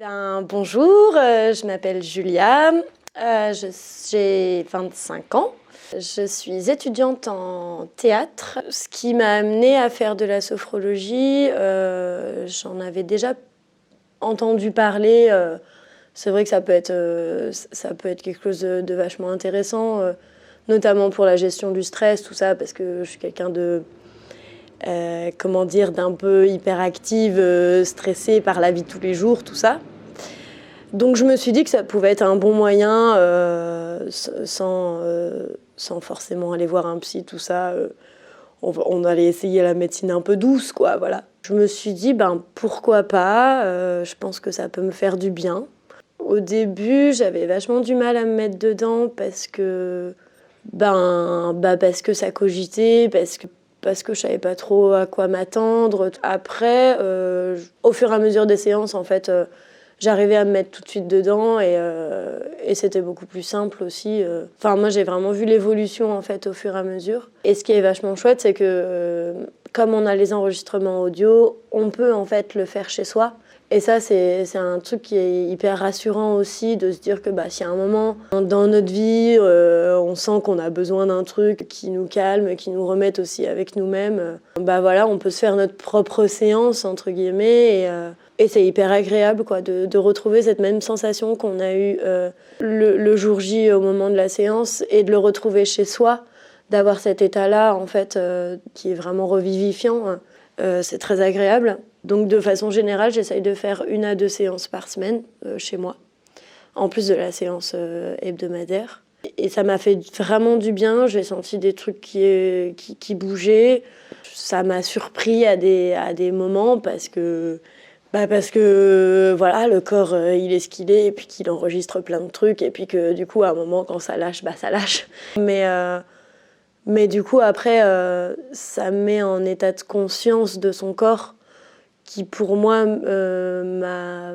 Bonjour, je m'appelle Julia, j'ai 25 ans. Je suis étudiante en théâtre. Ce qui m'a amenée à faire de la sophrologie, j'en avais déjà entendu parler. C'est vrai que ça peut être quelque chose de vachement intéressant, notamment pour la gestion du stress, tout ça, parce que je suis quelqu'un d'un peu hyperactive, stressée par la vie de tous les jours, tout ça. Donc je me suis dit que ça pouvait être un bon moyen, sans forcément aller voir un psy, tout ça. On allait essayer la médecine un peu douce, quoi, voilà. Je me suis dit, pourquoi pas, je pense que ça peut me faire du bien. Au début, j'avais vachement du mal à me mettre dedans parce que ça cogitait, parce que je savais pas trop à quoi m'attendre. Après, au fur et à mesure des séances, en fait, j'arrivais à me mettre tout de suite dedans et c'était beaucoup plus simple aussi. Enfin, moi, j'ai vraiment vu l'évolution, en fait, au fur et à mesure. Et ce qui est vachement chouette, c'est que comme on a les enregistrements audio, on peut, en fait, le faire chez soi. Et ça, c'est un truc qui est hyper rassurant aussi, de se dire que si à un moment dans notre vie, on sent qu'on a besoin d'un truc qui nous calme, qui nous remette aussi avec nous-mêmes, voilà, on peut se faire notre propre séance, entre guillemets, et c'est hyper agréable, quoi, de retrouver cette même sensation qu'on a eue le jour J au moment de la séance, et de le retrouver chez soi, d'avoir cet état-là, en fait, qui est vraiment revivifiant. C'est très agréable. Donc de façon générale, j'essaye de faire 1 à 2 séances par semaine chez moi, en plus de la séance hebdomadaire. Et ça m'a fait vraiment du bien, j'ai senti des trucs qui bougeaient. Ça m'a surpris à des moments parce que voilà, le corps il est ce qu'il est, et puis qu'il enregistre plein de trucs, et puis que du coup à un moment quand ça lâche, ça lâche. Mais du coup, après, ça met en état de conscience de son corps qui, pour moi, m'a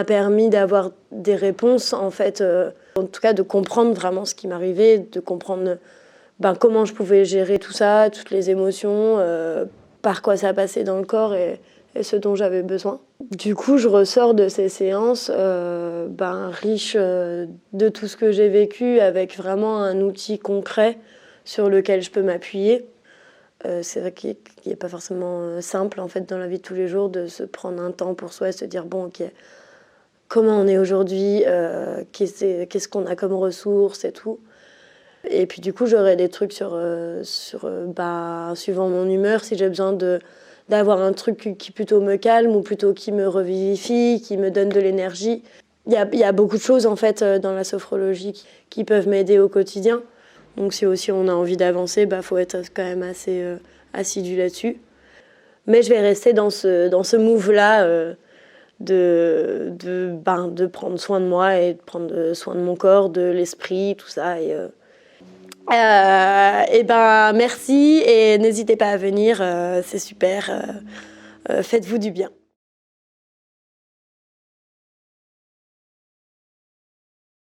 permis d'avoir des réponses, en fait. En tout cas, de comprendre vraiment ce qui m'arrivait, de comprendre comment je pouvais gérer tout ça, toutes les émotions, par quoi ça passait dans le corps et ce dont j'avais besoin. Du coup, je ressors de ces séances riche de tout ce que j'ai vécu, avec vraiment un outil concret sur lequel je peux m'appuyer. C'est vrai qu'il n'est pas forcément simple, en fait, dans la vie de tous les jours, de se prendre un temps pour soi et se dire, ok, comment on est aujourd'hui, qu'est-ce qu'on a comme ressources et tout. Et puis du coup, j'aurai des trucs suivant mon humeur, si j'ai besoin d'avoir un truc qui plutôt me calme ou plutôt qui me revivifie, qui me donne de l'énergie. Il y a beaucoup de choses, en fait, dans la sophrologie qui peuvent m'aider au quotidien. Donc si aussi on a envie d'avancer, faut être quand même assez assidu là-dessus. Mais je vais rester dans ce move-là de prendre soin de moi et de prendre soin de mon corps, de l'esprit, tout ça. Merci, et n'hésitez pas à venir, c'est super. Faites-vous du bien.